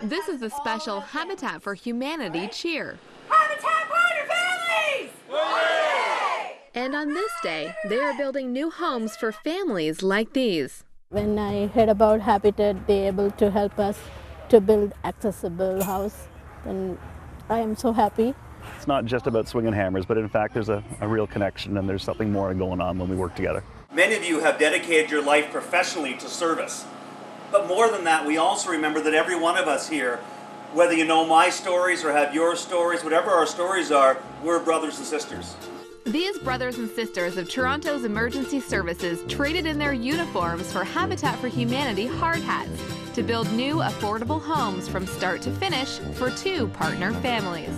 This is the special Habitat for Humanity cheer. Habitat for your families! Hooray! And on this day, they are building new homes for families like these. When I heard about Habitat, they able to help us to build accessible house, and I am so happy. It's not just about swinging hammers, but in fact there's a real connection and there's something more going on when we work together. Many of you have dedicated your life professionally to service. But more than that, we also remember that every one of us here, whether you know my stories or have your stories, whatever our stories are, we're brothers and sisters. These brothers and sisters of Toronto's emergency services traded in their uniforms for Habitat for Humanity hard hats to build new affordable homes from start to finish for 2 partner families.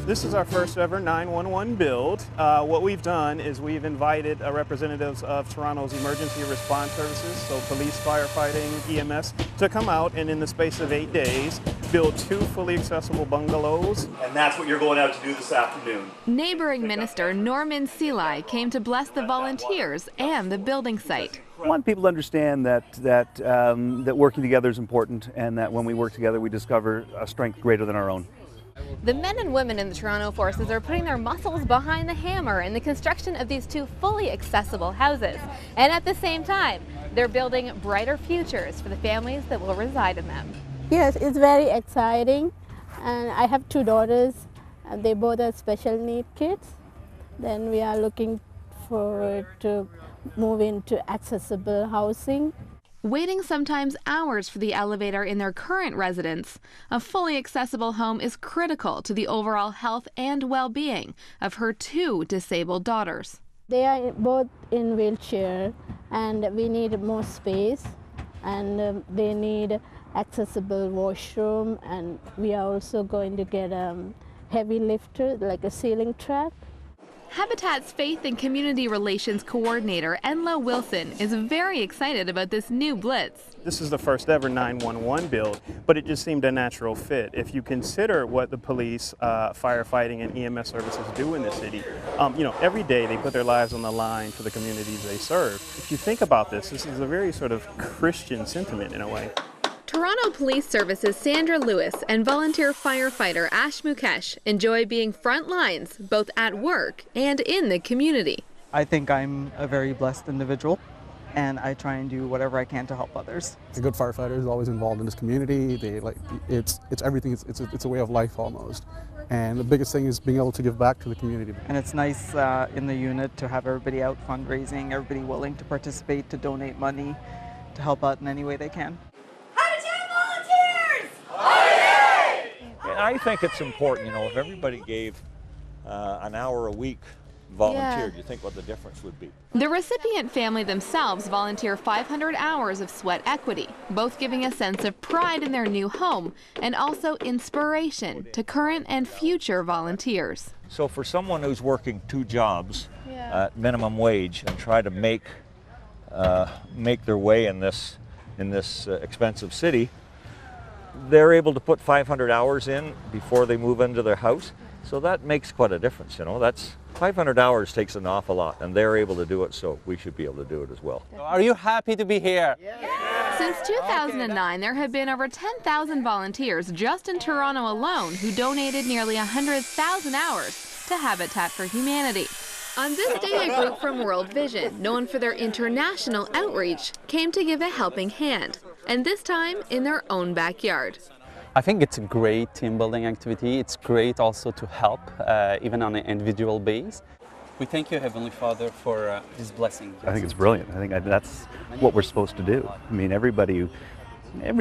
This is our first ever 911 build. What we've done is we've invited representatives of Toronto's emergency response services, so police, firefighting, EMS, to come out and in the space of 8 days build 2 fully accessible bungalows. And that's what you're going out to do this afternoon. Neighboring Minister Norman Seeley came to bless the volunteers and the building site. I want people to understand that working together is important, and that when we work together we discover a strength greater than our own. The men and women in the Toronto forces are putting their muscles behind the hammer in the construction of these 2 fully accessible houses. And at the same time, they're building brighter futures for the families that will reside in them. Yes, it's very exciting, and I have 2 daughters, and they both are special need kids. Then we are looking forward to move into accessible housing. Waiting sometimes hours for the elevator in their current residence, a fully accessible home is critical to the overall health and well-being of her 2 disabled daughters. They are both in wheelchair, and we need more space, and they need accessible washroom, and we are also going to get a heavy lifter like a ceiling track. Habitat's Faith and Community Relations Coordinator, Enla Wilson, is very excited about this new blitz. This is the first ever 911 build, but it just seemed a natural fit. If you consider what the police, firefighting, and EMS services do in the city, every day they put their lives on the line for the communities they serve. If you think about this is a very sort of Christian sentiment in a way. Toronto Police Services Sandra Lewis and volunteer firefighter Ash Mukesh enjoy being front lines both at work and in the community. I think I'm a very blessed individual, and I try and do whatever I can to help others. A good firefighter is always involved in his community. It's everything. It's a way of life almost. And the biggest thing is being able to give back to the community. And it's nice in the unit to have everybody out fundraising, everybody willing to participate, to donate money, to help out in any way they can. I think it's important, if everybody gave an hour a week volunteered, you think what the difference would be. The recipient family themselves volunteer 500 hours of sweat equity, both giving a sense of pride in their new home and also inspiration to current and future volunteers. So for someone who's working 2 jobs at minimum wage and try to make their way in this expensive city, they're able to put 500 hours in before they move into their house. So that makes quite a difference, That's 500 hours takes an awful lot, and they're able to do it, so we should be able to do it as well. Are you happy to be here? Yeah. Since 2009, there have been over 10,000 volunteers just in Toronto alone who donated nearly 100,000 hours to Habitat for Humanity. On this day, a group from World Vision, known for their international outreach, came to give a helping hand, and this time in their own backyard. I think it's a great team building activity. It's great also to help, even on an individual base. We thank you, Heavenly Father, for His blessing. I think it's brilliant. I think that's what we're supposed to do. I mean, everybody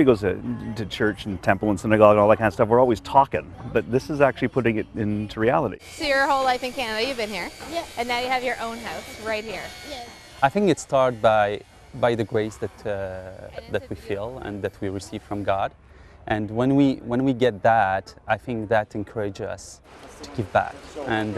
goes to church and temple and synagogue and all that kind of stuff. We're always talking, but this is actually putting it into reality. So your whole life in Canada, you've been here? Yeah. And now you have your own house right here? Yes. I think it starts by the grace that we feel and that we receive from God. And when we get that, I think that encourages us to give back. And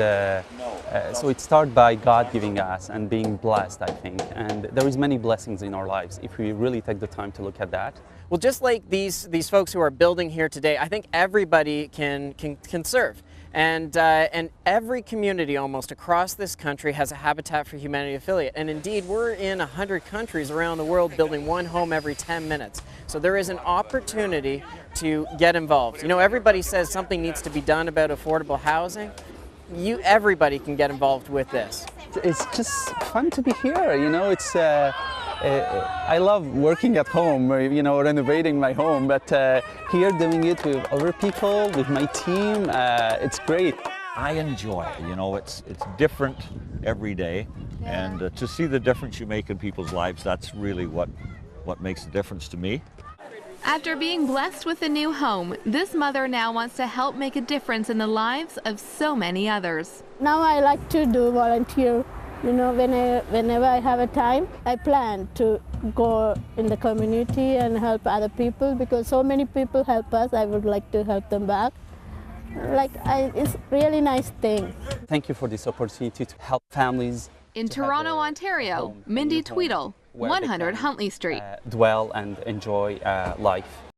so it starts by God giving us and being blessed, I think. And there is many blessings in our lives if we really take the time to look at that. Well, just like these folks who are building here today, I think everybody can serve. And every community almost across this country has a Habitat for Humanity affiliate. And indeed, we're in 100 countries around the world building one home every 10 minutes. So there is an opportunity to get involved. You know, everybody says something needs to be done about affordable housing. Everybody can get involved with this. It's just fun to be here, you know, I love working at home, you know, renovating my home, but here doing it with other people, with my team, it's great. I enjoy it, you know, it's different every day, and to see the difference you make in people's lives, that's really what makes a difference to me. After being blessed with a new home, this mother now wants to help make a difference in the lives of so many others. Now I like to do volunteer. You know, whenever I have a time, I plan to go in the community and help other people, because so many people help us. I would like to help them back. It's really nice thing. Thank you for this opportunity to help families. In Toronto, Ontario, Mindy Tweedle, 100 Huntley Street. Dwell and enjoy life.